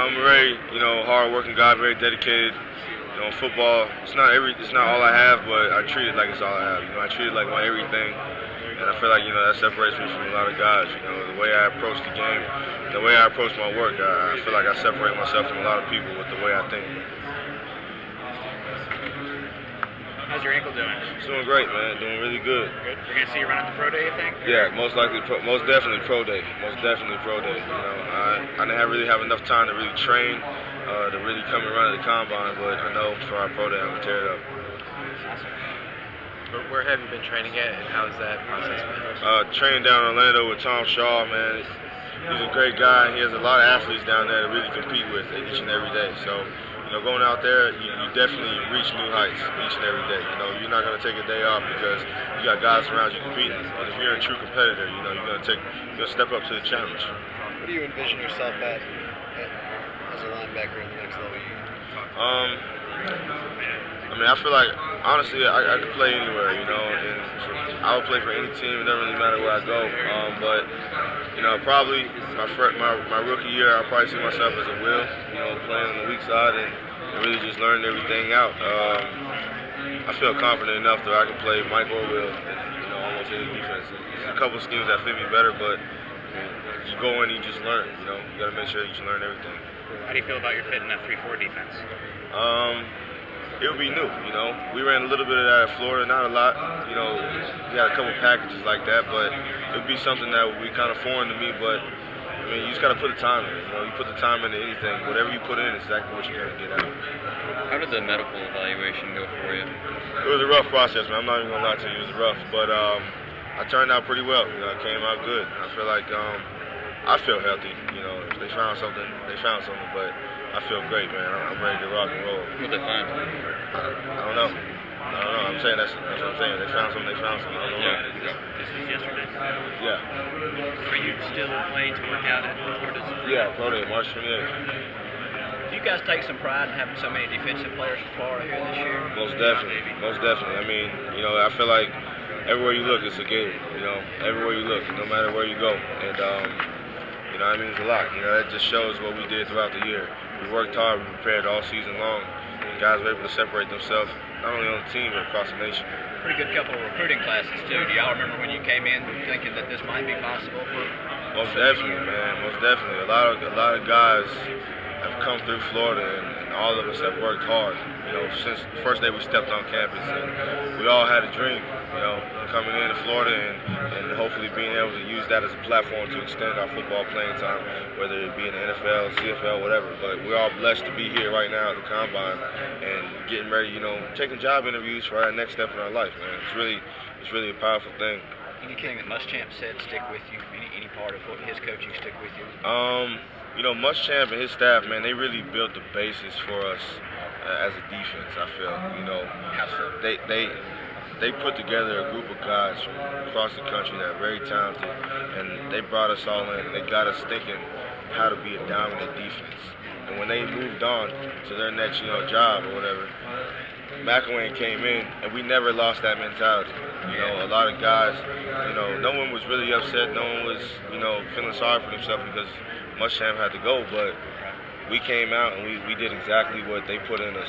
I'm a very, hard-working guy, very dedicated. Football, it's not all I have, but I treat it like it's all I have. I treat it like my everything, and I feel like that separates me from a lot of guys. The way I approach the game, the way I approach my work, I feel like I separate myself from a lot of people with the way I think. How's your ankle doing? It's doing great, man. Doing really good. Good. We're gonna see you run at the pro day, you think? Yeah, most definitely pro day. Most definitely pro day. I didn't really have enough time to really train, to really come and run at the combine, but I know for our pro day I'm gonna tear it up. Awesome. Where have you been training at, and how's that process been? Training down in Orlando with Tom Shaw, man. He's a great guy. He has a lot of athletes down there to really compete with each and every day. So, going out there, you definitely reach new heights each and every day. You're not going to take a day off because you got guys around you competing. And if you're a true competitor, you're going to step up to the challenge. What do you envision yourself as a linebacker in the next level? I feel like, honestly, I could play anywhere, and I would play for any team. It doesn't really matter where I go. But probably my rookie year, I'll probably see myself as a will, playing on the weak side and really just learning everything out. I feel confident enough that I can play Mike or Will, almost any defense. There's a couple schemes that fit me better, but you go in and you just learn. You got to make sure that you learn everything. How do you feel about your fit in that 3-4 defense? It would be new, We ran a little bit of that at Florida, not a lot. We had a couple packages like that, but it would be something that would be kind of foreign to me. But you just got to put the time in. You put the time into anything. Whatever you put in is exactly what you're going to get out. How did the medical evaluation go for you? It was a rough process, man. I'm not even going to lie to you. It was rough, but I turned out pretty well. I came out good. I feel like I feel healthy. If they found something, they found something. But I feel great, man. I'm ready to rock and roll. What did they find? I don't know. I'm saying that's what I'm saying. They found something. I don't know. This was yesterday. Yeah. Are you still planning to work out at Florida's? Yeah, pro day, March 28th. Do you guys take some pride in having so many defensive players from Florida here this year? Most definitely. I feel like everywhere you look, it's a game. Everywhere you look, no matter where you go, and it means a lot. That just shows what we did throughout the year. We worked hard, we prepared all season long. And guys were able to separate themselves not only on the team but across the nation. Pretty good couple of recruiting classes too. Do y'all remember when you came in thinking that this might be possible for? Most definitely, man. Most definitely. A lot of guys have come through Florida, and all of us have worked hard. Since the first day we stepped on campus, and we all had a dream. Coming into Florida and hopefully being able to use that as a platform to extend our football playing time, whether it be in the NFL, CFL, whatever. But we're all blessed to be here right now at the Combine and getting ready, taking job interviews for our next step in our life, man. It's really a powerful thing. Anything that Muschamp said stick with you? Any part of what his coaching stick with you? Muschamp and his staff, man, they really built the basis for us as a defense. I feel, they put together a group of guys from across the country that are very talented, and they brought us all in, and they got us thinking how to be a dominant defense. And when they moved on to their next, job or whatever, McElwain came in, and we never lost that mentality. A lot of guys, no one was really upset. No one was, feeling sorry for themselves because Muschamp had to go, but we came out and we did exactly what they put in us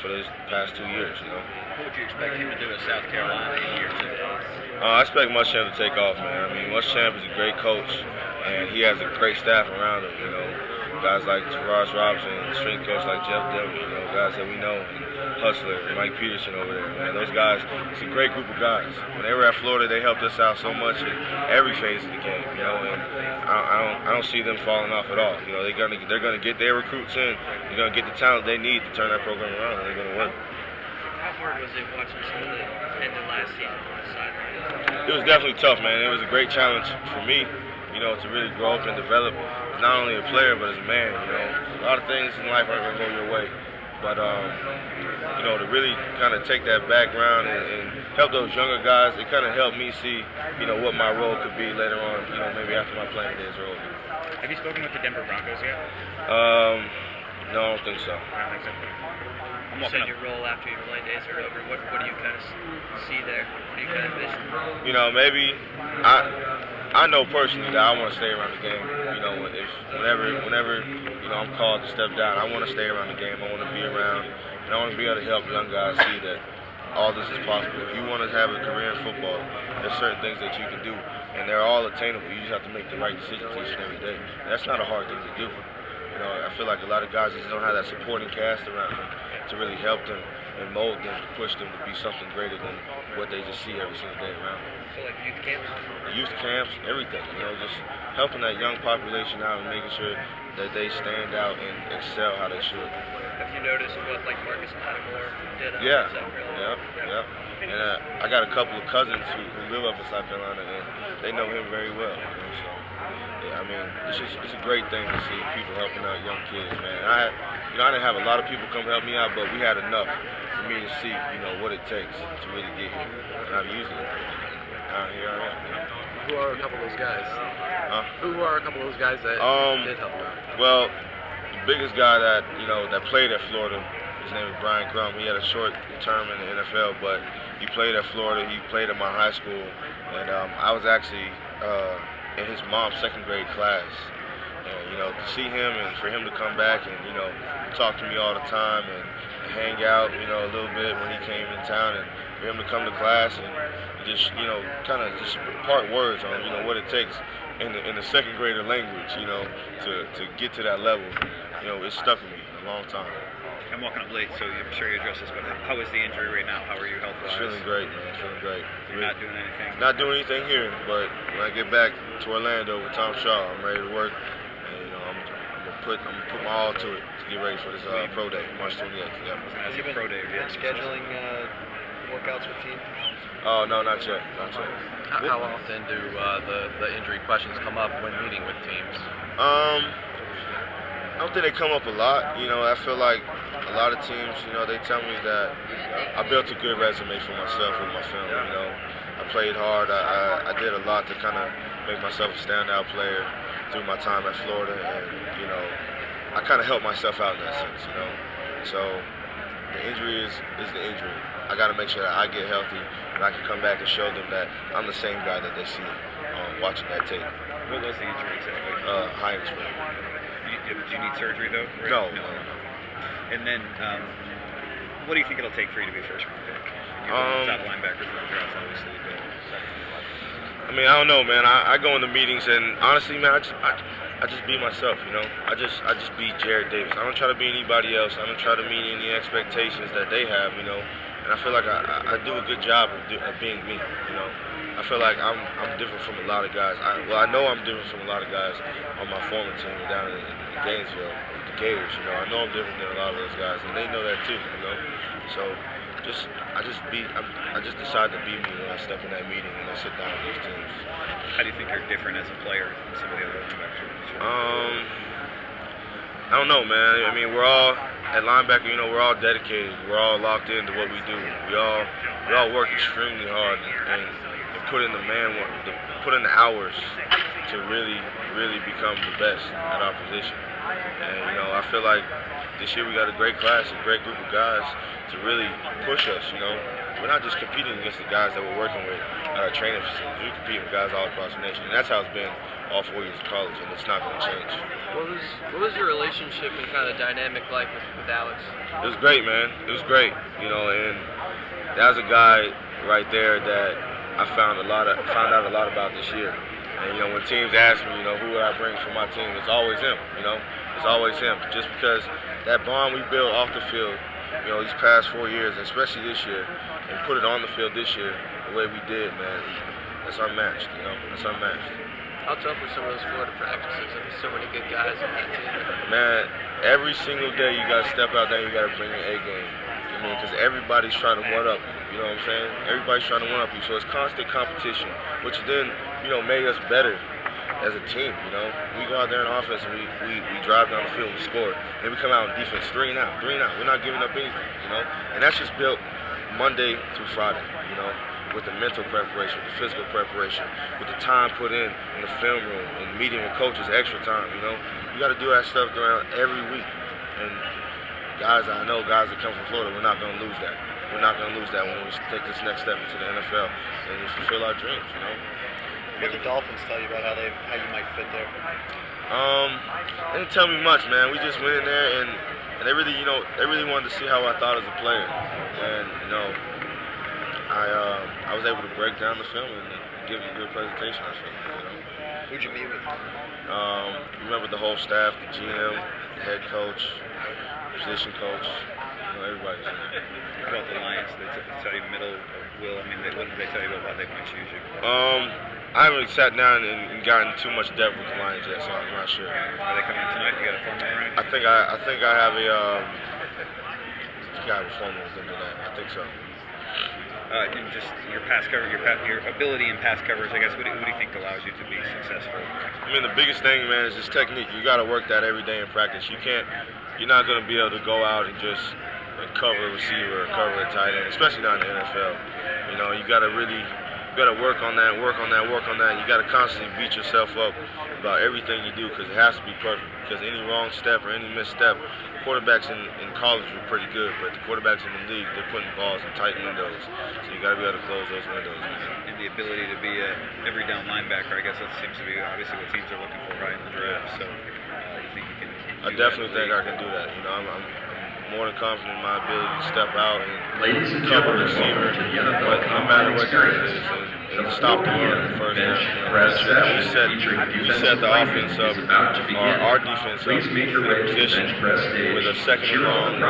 for these past 2 years, What would you expect him to do at South Carolina in year two? I expect Muschamp to take off, man. Muschamp is a great coach, and he has a great staff around him, Guys like Tavares Robinson, strength coach like Jeff Dillon, guys that we know, and Hustler, and Mike Peterson over there, man. Those guys, it's a great group of guys. When they were at Florida, they helped us out so much in every phase of the game, and I don't see them falling off at all. They're gonna get their recruits in. They're gonna get the talent they need to turn that program around, and they're gonna win. How hard was it watching some of the end of last season on the sideline? It was definitely tough, man. It was a great challenge for me, to really grow up and develop as not only a player but as a man. A lot of things in life aren't gonna go your way, but to really kind of take that background and help those younger guys, it kind of helped me see, what my role could be later on. Maybe after my playing days are over. Have you spoken with the Denver Broncos yet? No, I don't think so. I don't think so. You said your role after your playing days are over. What do you kind of see there? What do you kind of envision? Maybe I know personally that I want to stay around the game. You know, whenever I'm called to step down, I want to stay around the game. I want to be around, and I want to be able to help young guys see that all this is possible. If you want to have a career in football, there's certain things that you can do, and they're all attainable. You just have to make the right decisions each and every day. And that's not a hard thing to do. You know, I feel like a lot of guys just don't have that supporting cast around them to really help them and mold them, to push them to be something greater than what they just see every single day around them. So like youth camps? The youth camps, everything, you know, just helping that young population out and making sure that they stand out and excel how they should. Have you noticed what like Marcus Lattimore did? Yeah, yeah. And I got a couple of cousins who live up in South Carolina, and they know him very well. You know, so yeah, I mean, it's a great thing to see people helping out young kids, man. I didn't have a lot of people come help me out, but we had enough for me to see, you know, what it takes to really get here, and I've used it. Here I am. Who are a couple of those guys? Who are a couple of those guys that did help you out? Well, the biggest guy that played at Florida, his name is Brian Crum. He had a short term in the NFL, but he played at Florida. He played at my high school, and I was actually in his mom's second grade class. And you know, to see him and for him to come back and you know talk to me all the time and hang out, you know, a little bit when he came in town, and for him to come to class and just you know kind of just part words on you know what it takes in the second grader language, you know, to get to that level, you know, it stuck with me a long time. I'm walking up late, so I'm sure you addressed this, but how is the injury right now? How are you health-wise? Feeling great, man. Feeling great. You're not doing anything? Not doing anything here, but when I get back to Orlando with Tom Shaw, I'm ready to work. And, you know, I'm gonna put my all to it to get ready for this pro day, March 28th. Yeah. As a pro day, Been scheduling workouts with teams? Oh no, not yet. Not yet. How often do the injury questions come up when meeting with teams? I don't think they come up a lot. You know, I feel like a lot of teams, you know, they tell me that I built a good resume for myself with my film. You know, I played hard. I did a lot to kind of make myself a standout player through my time at Florida, and you know, I kind of helped myself out in that sense. You know, so the injury is the injury. I got to make sure that I get healthy and I can come back and show them that I'm the same guy that they see watching that tape. What was the injury exactly? High sprain. Did you need surgery though? Right? No. And then, what do you think it'll take for you to be a first round pick? You're the top linebacker for the draft, obviously, but I mean, I don't know, man. I go into meetings and honestly, man, I just be myself, you know. I just be Jarrad Davis. I don't try to be anybody else. I don't try to meet any expectations that they have, you know. And I feel like I do a good job of being me, you know. I feel like I'm different from a lot of guys. I know I'm different from a lot of guys on my former team down in Gainesville, the Gators. You know, I know I'm different than a lot of those guys, and they know that too. You know, so I just decide to be me when I step in that meeting and I sit down with those teams. how do you think you're different as a player than some of the other linebackers? I don't know, man. I mean, we're all at linebacker. You know, we're all dedicated. We're all locked into what we do. We all work extremely hard and put in put in the hours to really become the best at our position. And you know, I feel like this year we got a great class, a great group of guys to really push us. You know, we're not just competing against the guys that we're working with at our training facilities. We're competing with guys all across the nation, and that's how it's been all 4 years of college, and it's not going to change. What was your relationship and kind of dynamic like with Alex? It was great, man. It was great. You know, and that was a guy right there that I found out a lot about this year. And you know, when teams ask me, you know, who would I bring for my team, it's always him. You know, it's always him. Just because that bond we built off the field, you know, these past 4 years, especially this year, and put it on the field this year the way we did, man, that's unmatched. You know, that's unmatched. How tough were some of those Florida practices? I mean, so many good guys on that team. Man, every single day you gotta step out there, you gotta bring your A game. I mean, because everybody's trying to one up you. You know what I'm saying? Everybody's trying to one up you. So it's constant competition, which then, you know, made us better as a team. You know, we go out there in offense and we drive down the field, we score. Then we come out in defense, 3 and out. We're not giving up anything. You know, and that's just built Monday through Friday. You know, with the mental preparation, with the physical preparation, with the time put in the film room and meeting with coaches, extra time. You know, you got to do that stuff around every week. And guys that come from Florida, we're not going to lose that. We're not going to lose that when we take this next step into the NFL and just fulfill our dreams, you know. What did the Dolphins tell you about how you might fit there? They didn't tell me much, man. We just went in there and they really, they really wanted to see how I thought as a player. And I was able to break down the film and give them a good presentation. I feel. Who'd you meet with? You remember the whole staff, the GM, the head coach, position coach. Everybody's in there. What about the Lions? Did they tell you middle of Will? I mean, what did they tell you about how they might choose you? I haven't sat down and gotten too much depth with the Lions yet, so I'm not sure. Are they coming tonight? You got a formal already? I think I have a formal with them tonight. I think so. And just your pass cover, your ability in pass coverage, I guess. What do you think allows you to be successful? I mean, the biggest thing, man, is just technique. You got to work that every day in practice. You're not going to be able to go out and just cover a receiver or cover a tight end, especially not in the NFL. You got to work on that. You got to constantly beat yourself up about everything you do because it has to be perfect. Because any wrong step or any misstep, quarterbacks in college were pretty good, but the quarterbacks in the league, they're putting balls in tight windows. So you got to be able to close those windows. And the ability to be a every down linebacker, I guess that seems to be obviously what teams are looking for right in the draft. So you think you can? I definitely think I can do that. I'm more than confident in my ability to step out and cover the receiver, but no matter what down it is, and stop the run in first down. Make sure that we set the offense up, or our defense up in a position with a second and long,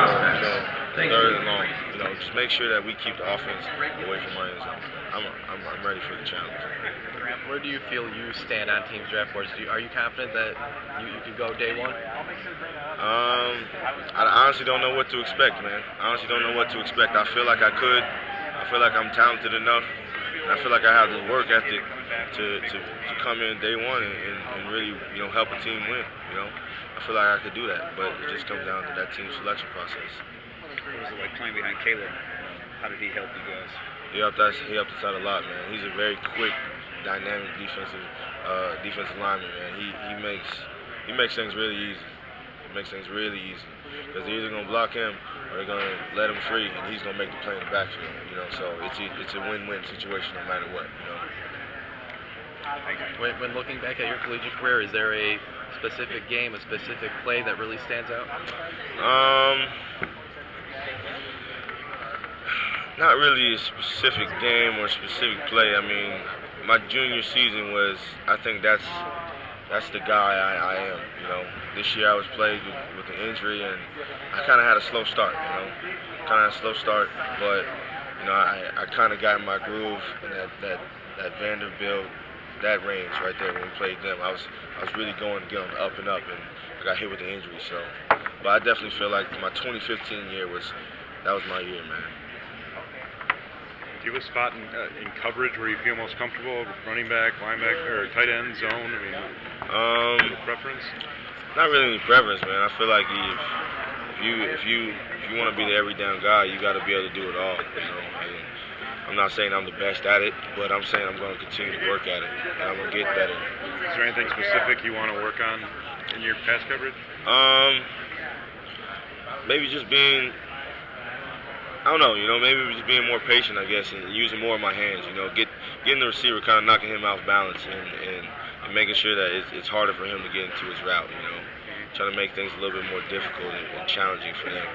third and long. Just make sure that we keep the offense away from our end zone. I'm ready for the challenge. Where do you feel you stand on teams' draft boards? Are you confident that you could go day one? I honestly don't know what to expect, man. I feel like I could. I feel like I'm talented enough. I feel like I have the work ethic to come in day one and really help a team win. I feel like I could do that, but it just comes down to that team selection process. What was it like playing behind Caleb? How did he help you guys? He helped us out a lot, man. He's a very quick, dynamic defensive lineman, man. He makes things really easy. Because they're either gonna block him or they're gonna let him free, and he's gonna make the play in the backfield. So it's a win-win situation no matter what. When looking back at your collegiate career, is there a specific game, a specific play that really stands out? Not really a specific game or specific play. I mean, my junior season was, I think that's the guy I am. This year I was plagued with an injury, and I kind of had a slow start. But I kind of got in my groove in that Vanderbilt, that range right there when we played them. I was really going to get on the up and up, and I got hit with the injury. So, but I definitely feel like my 2015 year was my year, man. Do you have a spot in coverage where you feel most comfortable? Running back, linebacker, or tight end, zone? I mean, preference? Not really any preference, man. I feel like if you want to be the every down guy, you got to be able to do it all. And I'm not saying I'm the best at it, but I'm saying I'm going to continue to work at it, and I'm going to get better. Is there anything specific you want to work on in your pass coverage? Maybe just being. I don't know, maybe just being more patient, I guess, and using more of my hands, getting the receiver, kind of knocking him off balance and making sure that it's harder for him to get into his route, trying to make things a little bit more difficult and challenging for them.